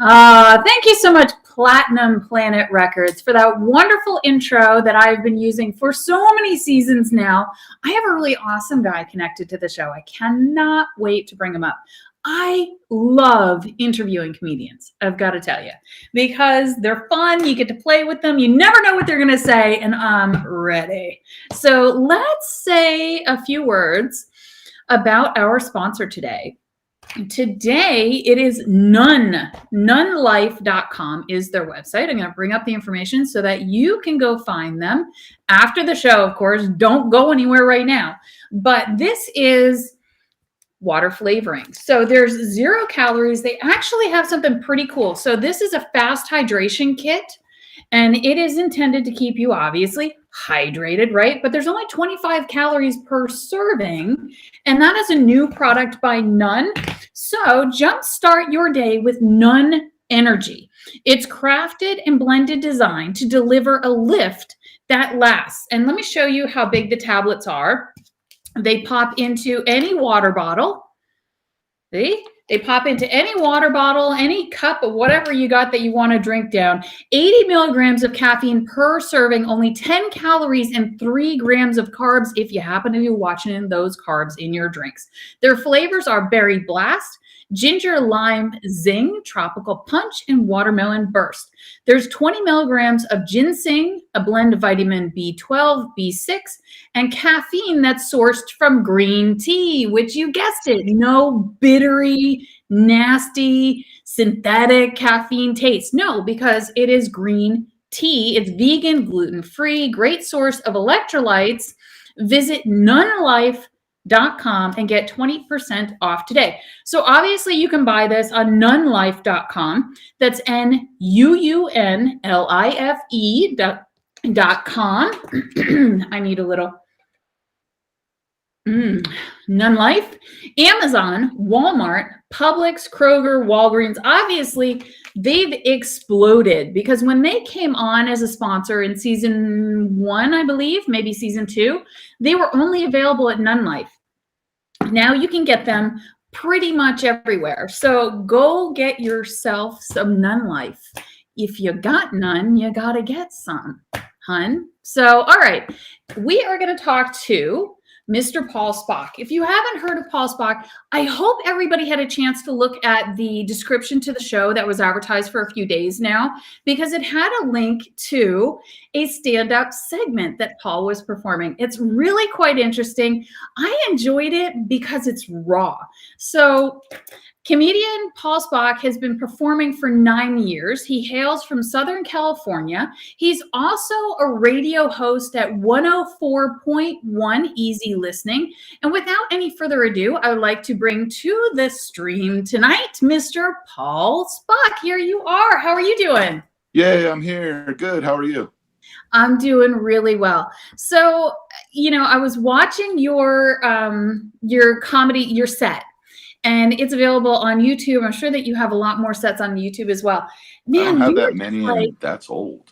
Thank you so much, Platinum Planet Records, for that wonderful intro that I've been using for so many seasons now. I have a really awesome guy connected to the show. I cannot wait to bring him up. I love interviewing comedians, I've got to tell you, because they're fun. You get to play with them. You never know what they're going to say, and I'm ready. So let's say a few words about our sponsor today. Today, it is nonelife.com is their website. I'm going to bring up the information so that you can go find them after the show, of course. Don't go anywhere right now. But this is water flavoring. So there's 0 calories. They actually have something pretty cool. So this is a fast hydration kit, and it is intended to keep you obviously hydrated, right? But there's only 25 calories per serving, and that is a new product by None. So jumpstart your day with None Energy. It's crafted and blended design to deliver a lift that lasts. And let me show you how big the tablets are. They pop into any water bottle. See? They pop into any water bottle, any cup of whatever you got that you want to drink down. 80 milligrams of caffeine per serving, only 10 calories and 3 grams of carbs if you happen to be watching those carbs in your drinks. Their flavors are berry blast, ginger lime zing, tropical punch, and watermelon burst. There's 20 milligrams of ginseng, a blend of vitamin B12, B6, and caffeine that's sourced from green tea, which you guessed it, no bittery, nasty, synthetic caffeine taste. No, because it is green tea. It's vegan, gluten-free, great source of electrolytes. Visit nonelife.com and get 20% off today. So obviously you can buy this on nonelife.com. That's NUUNLIFE.com. I need a little None Life, Amazon, Walmart, Publix, Kroger, Walgreens. Obviously, they've exploded because when they came on as a sponsor in season 1, I believe, maybe season 2, they were only available at None Life. Now you can get them pretty much everywhere. So go get yourself some None Life. If you got none, you got to get some, hun. So, all right, we are going to talk to Mr. Paul Spock. If you haven't heard of Paul Spock, I hope everybody had a chance to look at the description to the show that was advertised for a few days now, because it had a link to a stand-up segment that Paul was performing. It's really quite interesting. I enjoyed it because it's raw. So comedian Paul Spock has been performing for 9 years. He hails from Southern California. He's also a radio host at 104.1 Easy Listening. And without any further ado, I would like to bring to the stream tonight, Mr. Paul Spock. Here you are. How are you doing? Yeah, I'm here. Good. How are you? I'm doing really well. So, I was watching your comedy, your set. And it's available on YouTube. I'm sure that you have a lot more sets on YouTube as well. Man, I don't have that many, and that's old.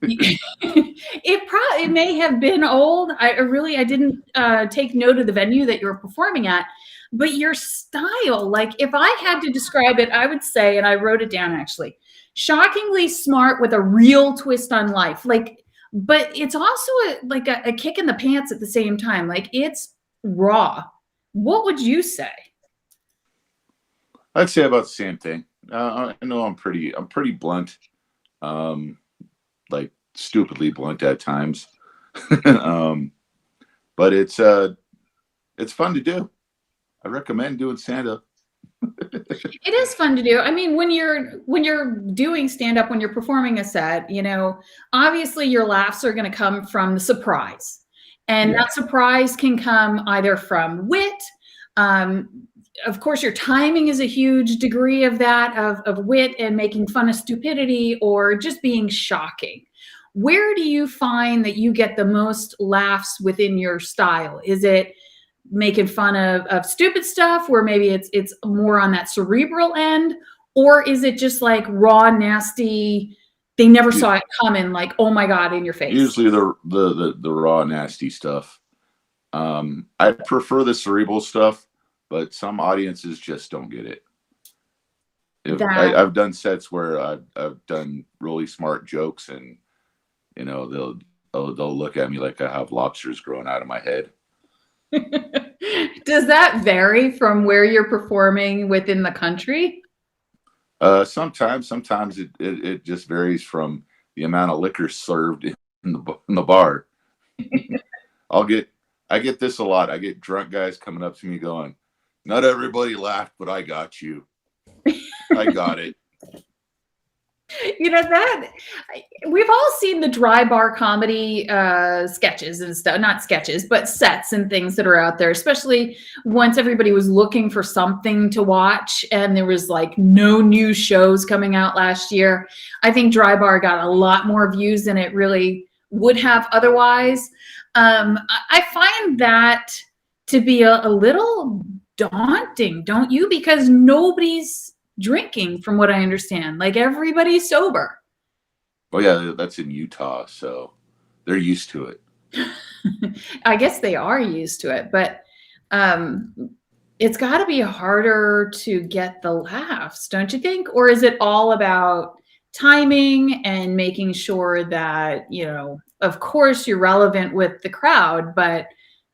It may have been old. I didn't take note of the venue that you were performing at, but your style, like if I had to describe it, I would say, and I wrote it down actually, shockingly smart with a real twist on life. But it's also a kick in the pants at the same time. Like it's raw. What would you say? I'd say about the same thing. I know I'm pretty blunt, like stupidly blunt at times, but it's fun to do. I recommend doing stand-up. It is fun to do. I mean, when you're doing stand-up, when you're performing a set, obviously your laughs are going to come from the surprise, and that surprise can come either from wit. Of course, your timing is a huge degree of that, of wit and making fun of stupidity or just being shocking. Where do you find that you get the most laughs within your style? Is it making fun of stupid stuff where maybe it's more on that cerebral end? Or is it just like raw, nasty, they never saw it coming, like, oh my God, in your face? Usually the raw, nasty stuff. I prefer the cerebral stuff, but some audiences just don't get it. That I've done sets where I've done really smart jokes, and they'll look at me like I have lobsters growing out of my head. does that vary from where you're performing within the country? Sometimes it just varies from the amount of liquor served in the bar. I'll get I get this a lot. I get drunk guys coming up to me going, "Not everybody laughed, but I got you. I got it." That we've all seen the dry bar comedy sketches and stuff, not sketches, but sets and things that are out there, especially once everybody was looking for something to watch and there was like no new shows coming out last year. I think dry bar got a lot more views than it really would have otherwise. I find that to be a little daunting, don't you? Because nobody's drinking, from what I understand. Like everybody's sober. Oh yeah, that's in Utah, so they're used to it. I guess they are used to it, but um, it's got to be harder to get the laughs, don't you think? Or is it all about timing and making sure that, of course you're relevant with the crowd, but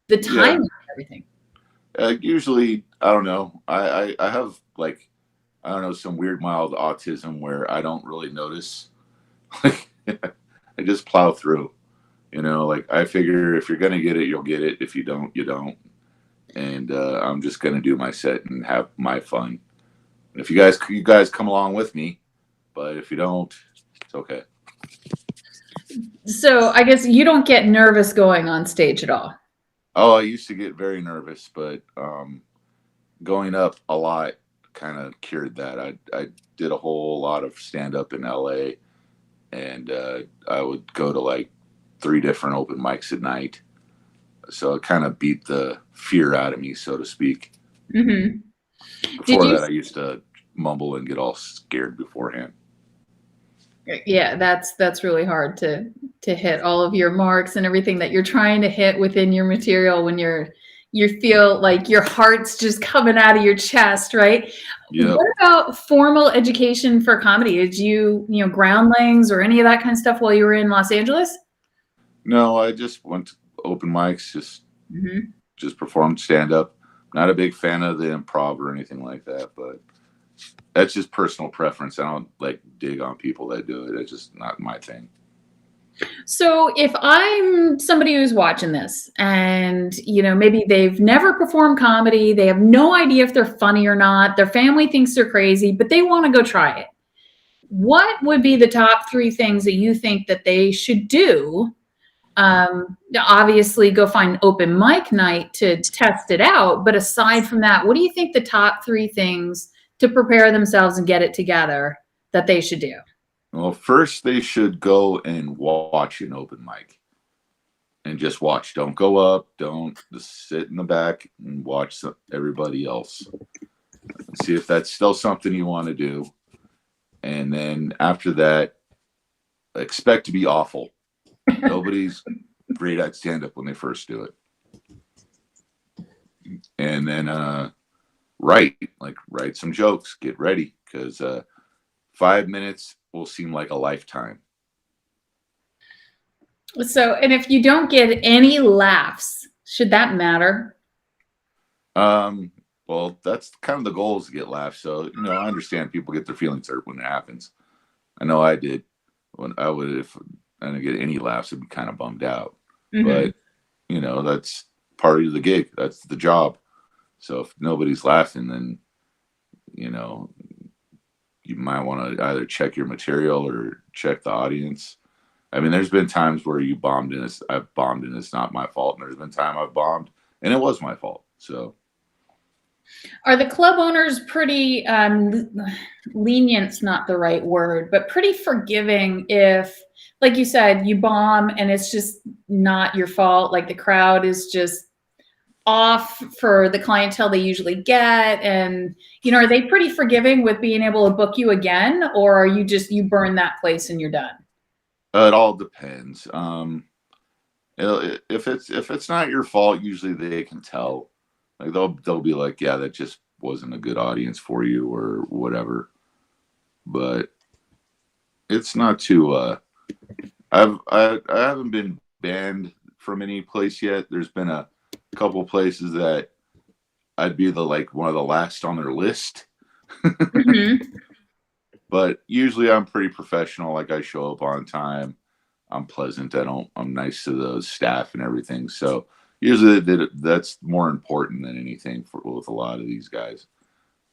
the Yeah, timing of everything? usually I don't know. I have like I don't know some weird mild autism where I don't really notice. Like I just plow through. Like I figure if you're gonna get it, you'll get it. If you don't, you don't. And I'm just gonna do my set and have my fun. And if you guys come along with me, but if you don't, it's okay. So I guess you don't get nervous going on stage at all. Oh, I used to get very nervous, but going up a lot kind of cured that. I did a whole lot of stand up in LA, and I would go to like 3 different open mics at night. So it kind of beat the fear out of me, so to speak. Mm-hmm. Did Before you that, I used to mumble and get all scared beforehand. Yeah, that's really hard to hit all of your marks and everything that you're trying to hit within your material when you feel like your heart's just coming out of your chest, right? Yep. What about formal education for comedy? Did you groundlings or any of that kind of stuff while you were in Los Angeles? No, I just went to open mics, Hmm. just performed stand up. Not a big fan of the improv or anything like that, but that's just personal preference. I don't like dig on people that do it. It's just not my thing. So if I'm somebody who's watching this and maybe they've never performed comedy, they have no idea if they're funny or not, their family thinks they're crazy, but they want to go try it. What would be the top 3 things that you think that they should do? Obviously go find open mic night to test it out, but aside from that, what do you think the top 3 things to prepare themselves and get it together that they should do? Well, first they should go and watch an open mic and just watch. Don't go up. Don't just sit in the back and watch everybody else. See if that's still something you want to do. And then after that, expect to be awful. Nobody's great at stand up when they first do it. And then write some jokes, get ready, because 5 minutes will seem like a lifetime. So, and if you don't get any laughs, should that matter? Um, well, that's kind of the goal is to get laughs. So, I understand people get their feelings hurt when it happens. I know I did. When I would, if I didn't get any laughs, I'd be kind of bummed out. Mm-hmm. But, that's part of the gig. That's the job. So if nobody's laughing, then, you know, you might want to either check your material or check the audience. I mean, there's been times where I've bombed and it's not my fault. And there's been time I've bombed and it was my fault. So Are the club owners pretty lenient's not the right word, but pretty forgiving if, like you said, you bomb and it's just not your fault, like the crowd is just off for the clientele they usually get, and are they pretty forgiving with being able to book you again, or are you burn that place and you're done? it all depends. If it's not your fault, usually they can tell. Like they'll be like, yeah, that just wasn't a good audience for you or whatever. but it's not too. I haven't been banned from any place yet. There's been a couple places that I'd be the like one of the last on their list. Mm-hmm. But usually I'm pretty professional. Like I show up on time. I'm pleasant. I'm nice to the staff and everything. So usually that's more important than anything with a lot of these guys.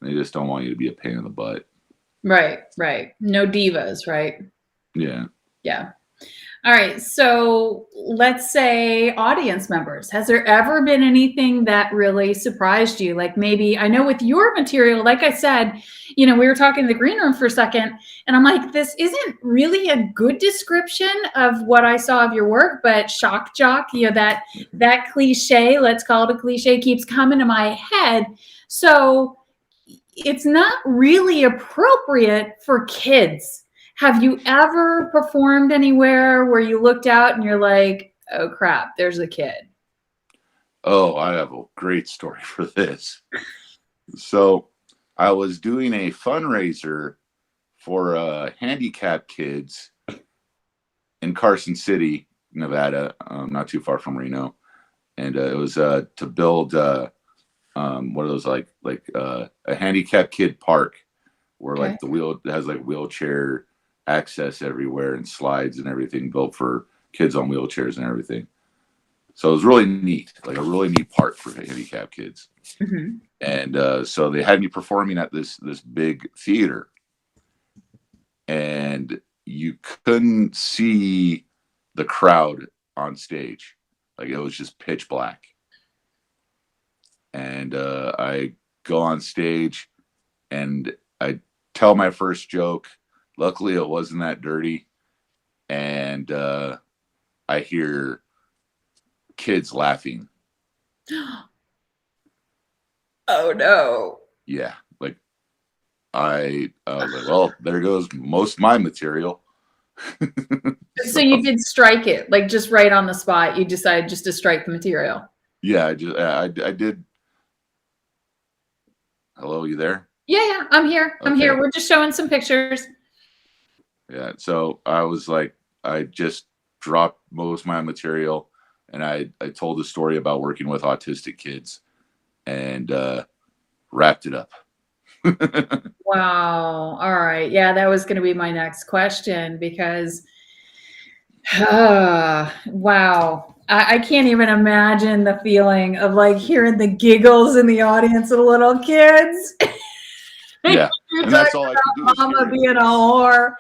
They just don't want you to be a pain in the butt. Right, right. No divas, right? Yeah. Yeah. All right. So let's say audience members. Has there ever been anything that really surprised you? Like maybe, I know with your material, like I said, we were talking in the green room for a second, and I'm like, this isn't really a good description of what I saw of your work, but shock jock, that cliche, let's call it a cliche, keeps coming to my head. So it's not really appropriate for kids. Have you ever performed anywhere where you looked out and you're like, oh crap, there's a kid? Oh, I have a great story for this. So I was doing a fundraiser for handicapped kids in Carson City, Nevada, not too far from Reno, and it was to build what are those like a handicapped kid park where Okay. like it has like wheelchair access everywhere and slides and everything built for kids on wheelchairs and everything. So it was really neat, like a really neat park for handicapped kids. Mm-hmm. And so they had me performing at this big theater, and you couldn't see the crowd on stage, like it was just pitch black. And I go on stage and I tell my first joke. Luckily, it wasn't that dirty, and I hear kids laughing. Oh no. Yeah, like I was like, well, there goes most of my material. So So you did strike it, like just right on the spot. You decided just to strike the material. yeah, I did. Hello, you there? Yeah, yeah, I'm here. I'm here. Okay. We're just showing some pictures. Yeah. So I was like, I just dropped most of my material, and I told the story about working with autistic kids, and wrapped it up. Wow. All right. Yeah, that was going to be my next question because, wow. I can't even imagine the feeling of like hearing the giggles in the audience of little kids. Yeah, You're and talking that's all I could do about was hear mama it. being a whore.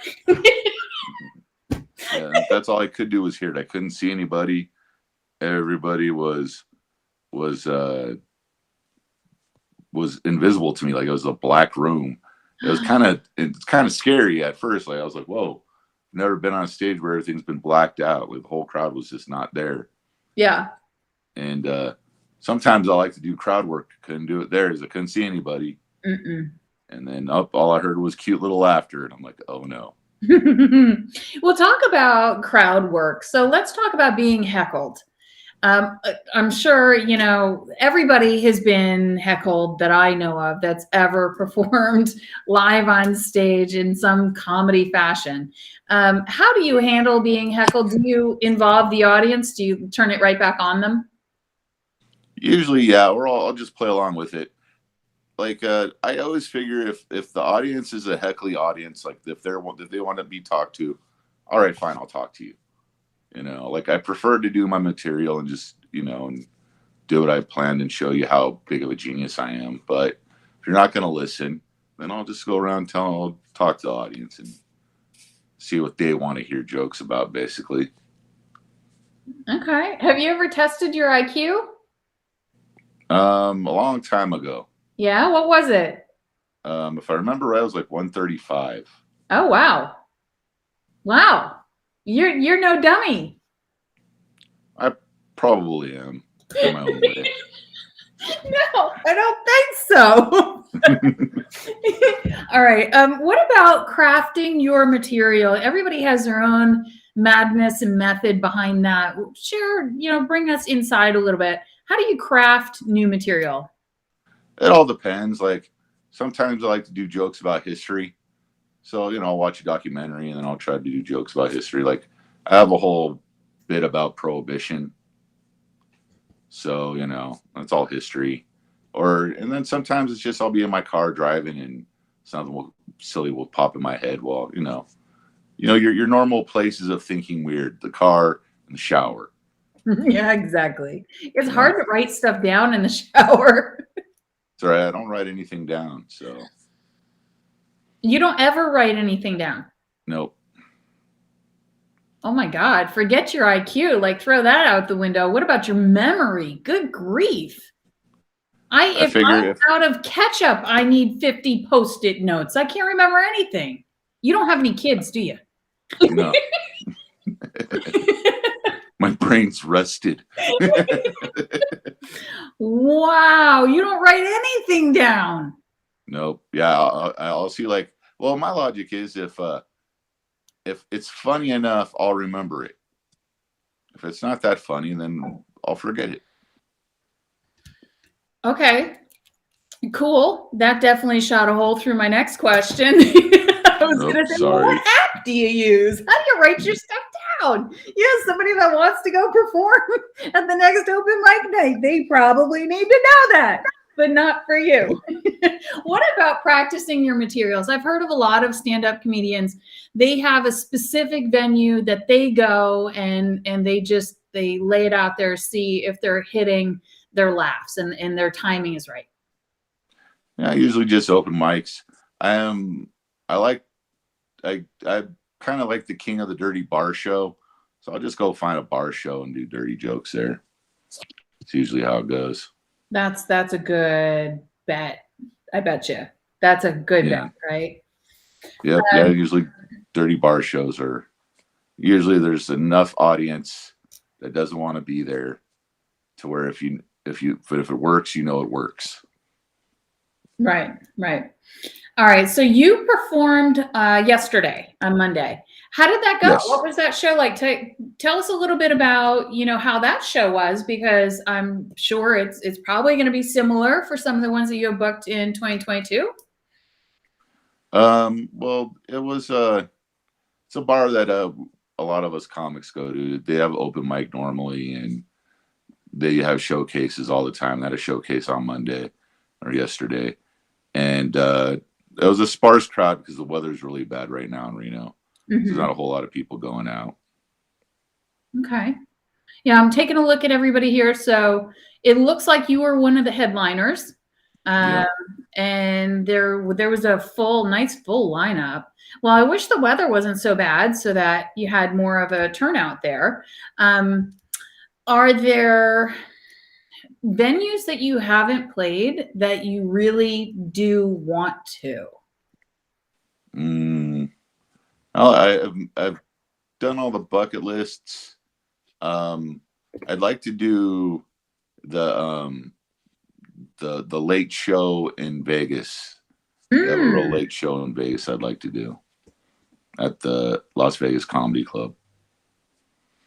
Yeah, that's all I could do was hear it. I couldn't see anybody. Everybody was invisible to me. Like it was a black room. It's kind of scary at first. Like I was like, whoa, never been on a stage where everything's been blacked out. Like the whole crowd was just not there. Yeah. And sometimes I like to do crowd work. Couldn't do it there as I couldn't see anybody. Mm-mm. And then all I heard was cute little laughter, and I'm like, oh no. We'll talk about crowd work. So let's talk about being heckled. I'm sure, everybody has been heckled that I know of that's ever performed live on stage in some comedy fashion. How do you handle being heckled? Do you involve the audience? Do you turn it right back on them? Usually, yeah, I'll just play along with it. Like I always figure if the audience is a heckly audience, like if they want to be talked to, all right, fine, I'll talk to you. Like I prefer to do my material and just and do what I planned and show you how big of a genius I am. But if you're not going to listen, then I'll just go around I'll talk to the audience and see what they want to hear jokes about, basically. Okay. Have you ever tested your IQ? A long time ago. Yeah. What was it? If I remember right, I was like 135. Oh, wow. Wow. You're no dummy. I probably am in my own way. No, I don't think so. All right. What about crafting your material? Everybody has their own madness and method behind that. Share, bring us inside a little bit. How do you craft new material? It all depends. Like sometimes I like to do jokes about history. So, I'll watch a documentary and then I'll try to do jokes about history. Like, I have a whole bit about Prohibition. So, that's all history. And then sometimes it's just I'll be in my car driving and something silly will pop in my head while, your normal places of thinking weird, the car and the shower. Yeah, exactly. It's hard to write stuff down in the shower. Sorry, I don't write anything down. So you don't ever write anything down? Nope. Oh my God, forget your IQ. Like, throw that out the window. What about your memory? Good grief. If I'm out of ketchup, I need 50 Post-it notes. I can't remember anything. You don't have any kids, do you? No. My brain's rusted. Wow, you don't write anything down. Nope. Yeah, I'll see. Like, well, my logic is if it's funny enough, I'll remember it. If it's not that funny, then I'll forget it. Okay, cool. That definitely shot a hole through my next question. I was going to say, well, what app do you use? How do you write your stuff down? You have somebody that wants to go perform at the next open mic night. They probably need to know that, but not for you. What about practicing your materials? I've heard of a lot of stand-up comedians. They have a specific venue that they go and they lay it out there, see if they're hitting their laughs and their timing is right. Yeah, usually just open mics. I kind of like the king of the dirty bar show. So I'll just go find a bar show and do dirty jokes there. It's usually how it goes. That's a good bet. I bet you. That's a good bet, right? Yep. Yeah, usually dirty bar shows usually there's enough audience that doesn't want to be there to where if it works, it works. Right. All right. So you performed yesterday on Monday. How did that go? Yes. What was that show like? Tell us a little bit about, how that show was, because I'm sure it's probably going to be similar for some of the ones that you have booked in 2022. Well, it's a bar that a lot of us comics go to. They have open mic normally, and they have showcases all the time. They had a showcase on Monday or yesterday. And it was a sparse crowd because the weather's really bad right now in Reno. Mm-hmm. There's not a whole lot of people going out. Okay. Yeah, I'm taking a look at everybody here. So it looks like you were one of the headliners. And there was a nice full lineup. Well, I wish the weather wasn't so bad so that you had more of a turnout there. Are there venues that you haven't played that you really do want to? I've done all the bucket lists. I'd like to do the late show in Vegas. They have a real late show in Vegas I'd like to do at the Las Vegas Comedy Club.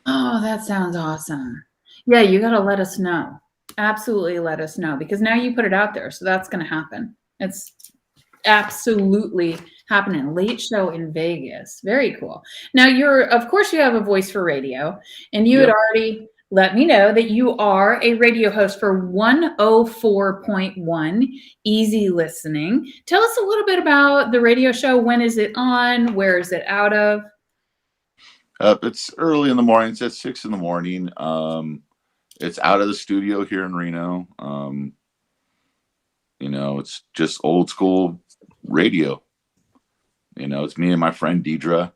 Oh, that sounds awesome. Yeah, you got to let us know. Absolutely let us know, because now you put it out there. So that's going to happen. It's absolutely happening. Late show in Vegas. Very cool. Now of course you have a voice for radio, and you had already let me know that you are a radio host for 104.1 Easy Listening. Tell us a little bit about the radio show. When is it on? Where is it out of? It's early in the morning. It's at 6 a.m. It's out of the studio here in Reno. It's just old school radio. It's me and my friend Deidre.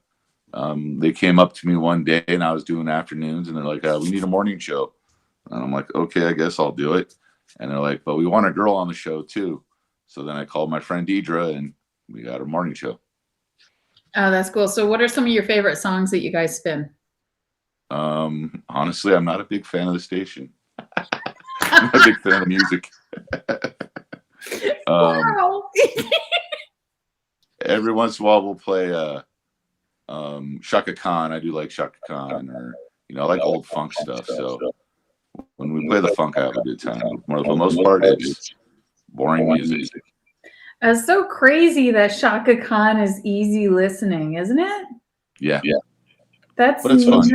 They came up to me one day and I was doing afternoons, and they're like, we need a morning show. And I'm like, okay, I guess I'll do it. And they're like, but we want a girl on the show too. So then I called my friend Deidre and we got a morning show. Oh, that's cool. So what are some of your favorite songs that you guys spin? Honestly, I'm not a big fan of the station. I'm not a big fan of the music. Wow. Every once in a while we'll play Shaka Khan. I do like Shaka Khan, or I like old funk stuff. So when we play the funk, I have a good time. For the most part, it's boring music. It's so crazy that Shaka Khan is easy listening, isn't it? Yeah, That's but it's fun.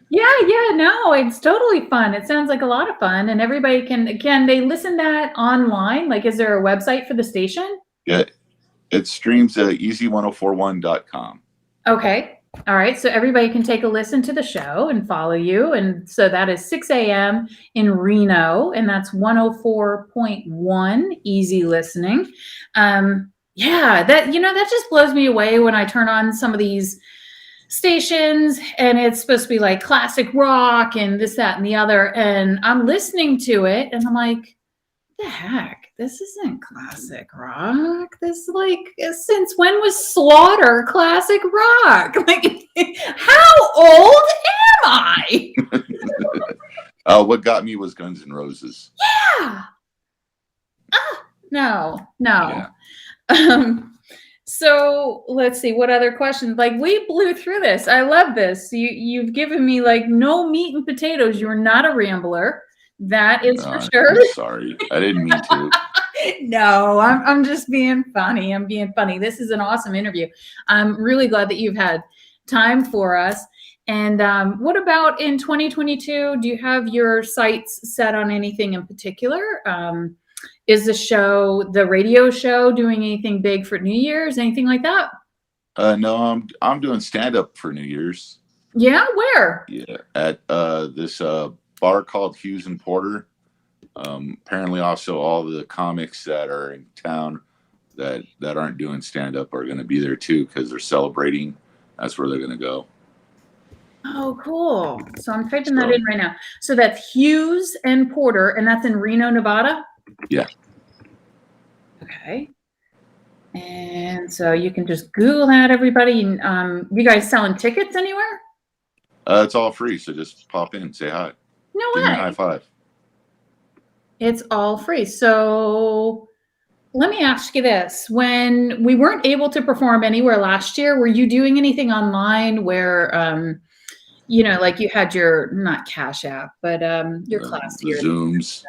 yeah, no, it's totally fun. It sounds like a lot of fun, and everybody can they listen that online? Like, is there a website for the station? Yeah, it streams at easy1041.com. Okay. All right. So everybody can take a listen to the show and follow you. And so that is 6 a.m. in Reno, and that's 104.1 easy listening. Yeah, that just blows me away when I turn on some of these stations and it's supposed to be like classic rock and this, that, and the other. And I'm listening to it and I'm like, the heck? This isn't classic rock. This like since when was Slaughter classic rock? Like how old am I? What got me was Guns N' Roses. Yeah. No. Yeah. So let's see what other questions. Like we blew through this. I love this. You've given me like no meat and potatoes. You're not a rambler. That is for sure. I'm sorry. I didn't mean to. No, I'm just being funny. I'm being funny. This is an awesome interview. I'm really glad that you've had time for us. And what about in 2022? Do you have your sights set on anything in particular? Is the radio show doing anything big for New Year's, anything like that? No, I'm doing stand up for New Year's. Yeah, where? Yeah, at this bar called Hughes and Porter. Apparently, also all the comics that are in town that aren't doing stand up are going to be there too because they're celebrating. That's where they're going to go. Oh, cool. So I'm typing that in right now. So that's Hughes and Porter, and that's in Reno, Nevada? Yeah. Okay. And so you can just Google that, everybody. You guys selling tickets anywhere? It's all free, so just pop in, say hi. No Give way. me a high five. It's all free. So let me ask you this. When we weren't able to perform anywhere last year, were you doing anything online where like you had your not Cash App, but your class here. Zooms.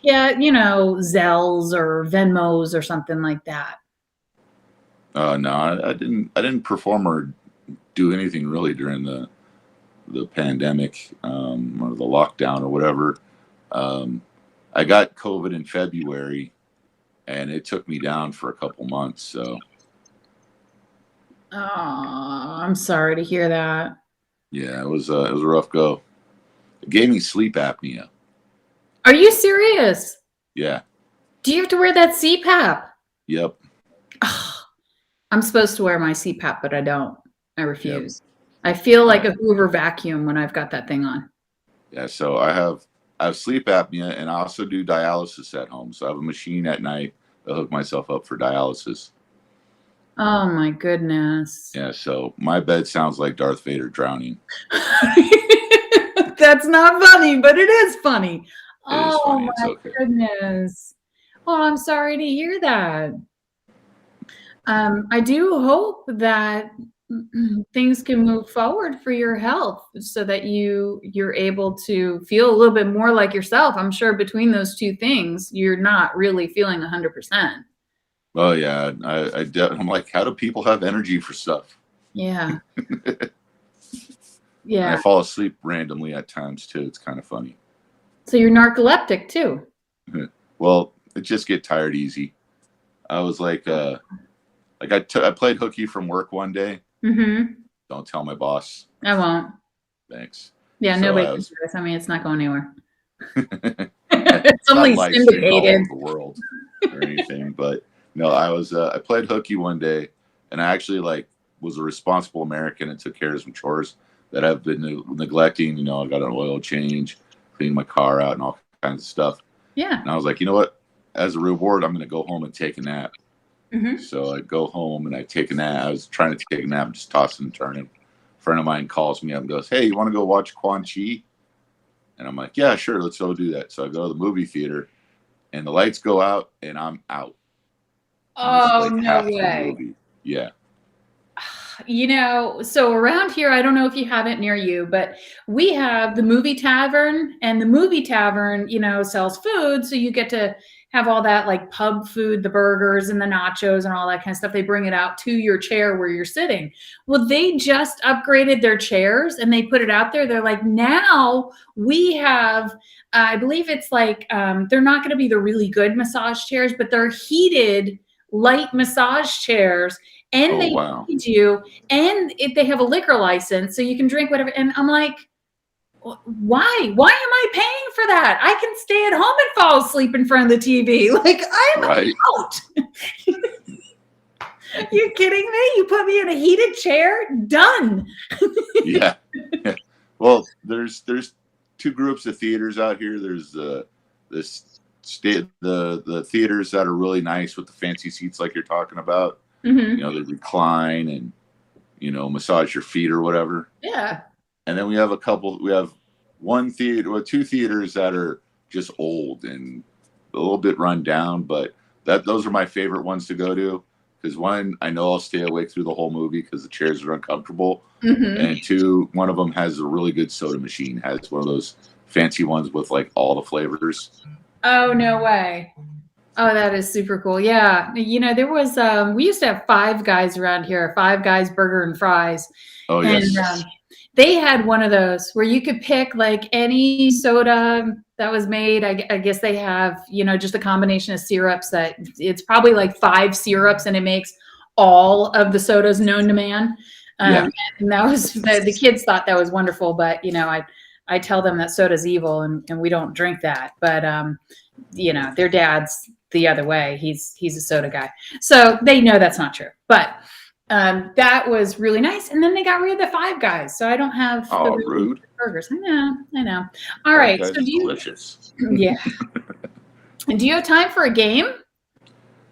Yeah, Zells or Venmos or something like that. No, I didn't perform or do anything really during the pandemic or the lockdown or whatever. I got COVID in February, and it took me down for a couple months. So, oh, I'm sorry to hear that. Yeah, it was a rough go. It gave me sleep apnea. Are you serious? Yeah. Do you have to wear that CPAP? Yep. Oh, I'm supposed to wear my CPAP, but I don't. I refuse. Yep. I feel like a Hoover vacuum when I've got that thing on. Yeah, so I have sleep apnea, and I also do dialysis at home. So I have a machine at night to hook myself up for dialysis. Oh my goodness. Yeah, so my bed sounds like Darth Vader drowning. That's not funny, but it is funny. It is funny. My goodness. Oh, I'm sorry to hear that. I do hope that things can move forward for your health so that you're able to feel a little bit more like yourself. I'm sure between those two things, you're not really feeling 100%. Oh yeah, I'm like, how do people have energy for stuff? Yeah. Yeah. And I fall asleep randomly at times too. It's kind of funny. So you're narcoleptic too? Well, it just get tired easy. I was like I played hooky from work one day. Mm-hmm. Don't tell my boss. I won't. Thanks. Yeah, so nobody can do this. I mean, it's not going anywhere. It's only like syndicated all over the world or anything. But no, I played hooky one day, and I actually was a responsible American and took care of some chores that I've been neglecting. I got an oil change, cleaned my car out, and all kinds of stuff. Yeah. And I was like, you know what? As a reward, I'm going to go home and take a nap. Mm-hmm. So I go home and I take a nap. I was trying to take a nap, just tossing and turning. A friend of mine calls me up and goes, "Hey, you want to go watch Quan Chi?" And I'm like, "Yeah, sure. Let's go do that." So I go to the movie theater, and the lights go out, and I'm out. Oh, no way. Yeah. So around here, I don't know if you have it near you, but we have the movie Tavern, and the movie Tavern, sells food. So you get to have all that like pub food, the burgers and the nachos and all that kind of stuff. They bring it out to your chair where you're sitting. Well, they just upgraded their chairs and they put it out there. They're like, now we have, I believe it's like, they're not going to be the really good massage chairs, but they're heated light massage chairs. And they wow. feed you, and they have a liquor license, so you can drink whatever. And I'm like, why? Why am I paying for that? I can stay at home and fall asleep in front of the TV. Like, I'm out. You kidding me? You put me in a heated chair? Done. Yeah. Well, there's two groups of theaters out here. There's the theaters that are really nice with the fancy seats like you're talking about. Mm-hmm. You know, they recline and, you know, massage your feet or whatever. Yeah. And then we have two theaters that are just old and a little bit run down, but those are my favorite ones to go to. Because one, I know I'll stay awake through the whole movie because the chairs are uncomfortable. Mm-hmm. And two, one of them has a really good soda machine, has one of those fancy ones with like all the flavors. Oh, no way. Oh, that is super cool. Yeah. You know, there was, we used to have Five Guys around here, Five Guys Burger and Fries. Oh, and, yes. They had one of those where you could pick like any soda that was made. I guess they have, you know, just a combination of syrups that it's probably like 5 syrups and it makes all of the sodas known to man. And that was, the kids thought that was wonderful, but you know, I tell them that soda's evil and we don't drink that. But, you know, their dad's the other way. He's a soda guy. So they know that's not true. But that was really nice. And then they got rid of the Five Guys. So I don't have the rude burgers. I know. All right. So delicious. Yeah. And do you have time for a game?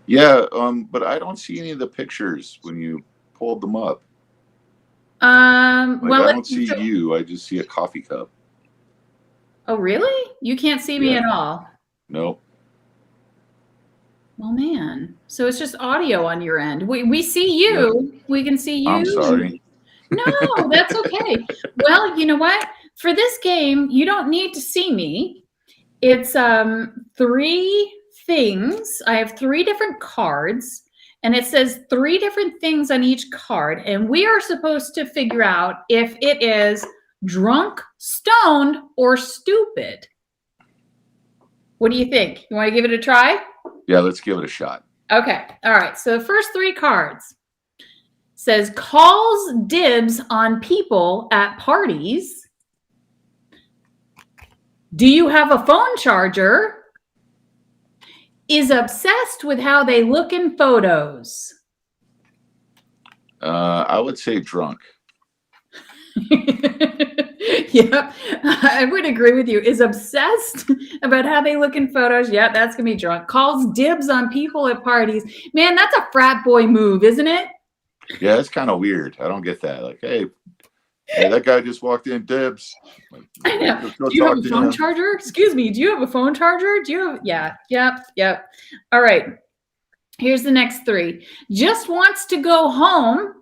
Yeah, but I don't see any of the pictures when you pulled them up. Well, I don't see you. I just see a coffee cup. Oh, really? You can't see me at all? No. Well, man. So it's just audio on your end. We see you. Yep. We can see you. I'm sorry. No, that's okay. Well, you know what? For this game, you don't need to see me. It's 3 things. I have 3 different cards, and it says 3 different things on each card, and we are supposed to figure out if it is drunk, stoned, or stupid. What do you think? You want to give it a try? Yeah, let's give it a shot. Okay. All right. So the first 3 cards says calls dibs on people at parties. Do you have a phone charger? Is obsessed with how they look in photos. I would say drunk. Yep, I would agree with you. Is obsessed about how they look in photos. Yeah, that's gonna be drunk. Calls dibs on people at parties. Man, that's a frat boy move, isn't it? Yeah, it's kind of weird. I don't get that. Like, hey, that guy just walked in, dibs. Like, I know. Do you have a phone charger? Excuse me. Do you have a phone charger? Do you have? Yeah. Yep. All right. Here's the next 3. Just wants to go home.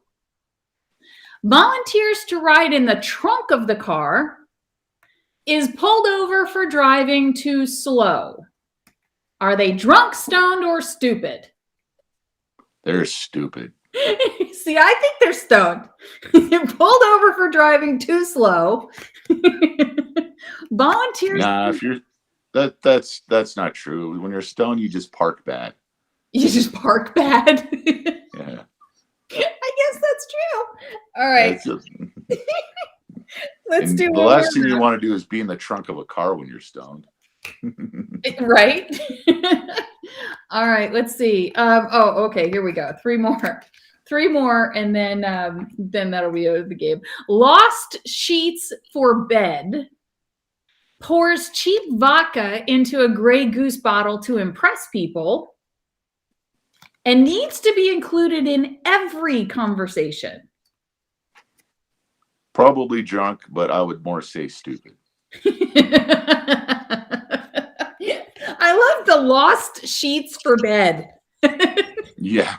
Volunteers to ride in the trunk of the car, is pulled over for driving too slow. Are they drunk, stoned, or stupid? They're stupid. See, I think they're stoned. They're pulled over for driving too slow. Volunteers. Nah, if you're that's not true. When you're stoned, you just park bad. You just park bad. Yeah. I guess that's true. All right. Let's do the last thing you want to do is be in the trunk of a car when you're stoned. Right. All right. Let's see. Okay. Here we go. 3 more, and then that'll be the game. Lost sheets for bed. Pours cheap vodka into a Grey Goose bottle to impress people. And needs to be included in every conversation. Probably drunk, but I would more say stupid. I love the lost sheets for bed. Yeah.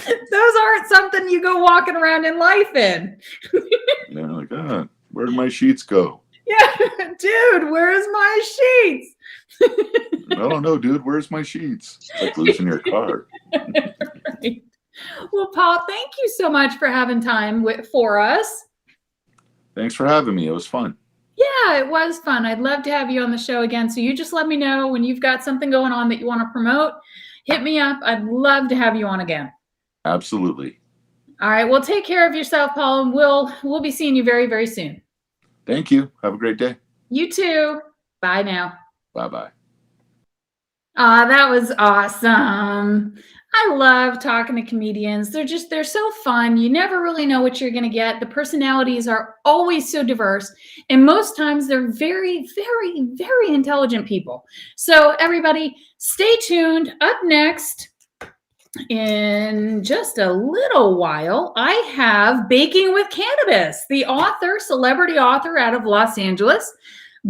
Those aren't something you go walking around in life in. They're like, where did my sheets go? Yeah, dude, where's my sheets? I don't know, dude. Where's my sheets? It's like losing your car. Right. Well, Paul, thank you so much for having time for us. Thanks for having me. It was fun. Yeah, it was fun. I'd love to have you on the show again. So you just let me know when you've got something going on that you want to promote. Hit me up. I'd love to have you on again. Absolutely. All right. Well, take care of yourself, Paul, and we'll be seeing you very, very soon. Thank you. Have a great day. You too. Bye now. Bye-bye. That was awesome. I love talking to comedians. They're so fun. You never really know what you're going to get. The personalities are always so diverse. And most times they're very, very, very intelligent people. So everybody stay tuned. Up next, in just a little while, I have Baking with Cannabis, the celebrity author out of Los Angeles,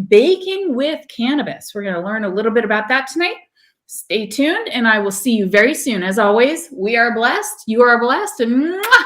Baking with Cannabis. We're going to learn a little bit about that tonight. Stay tuned, and I will see you very soon. As always, we are blessed. You are blessed, and mwah!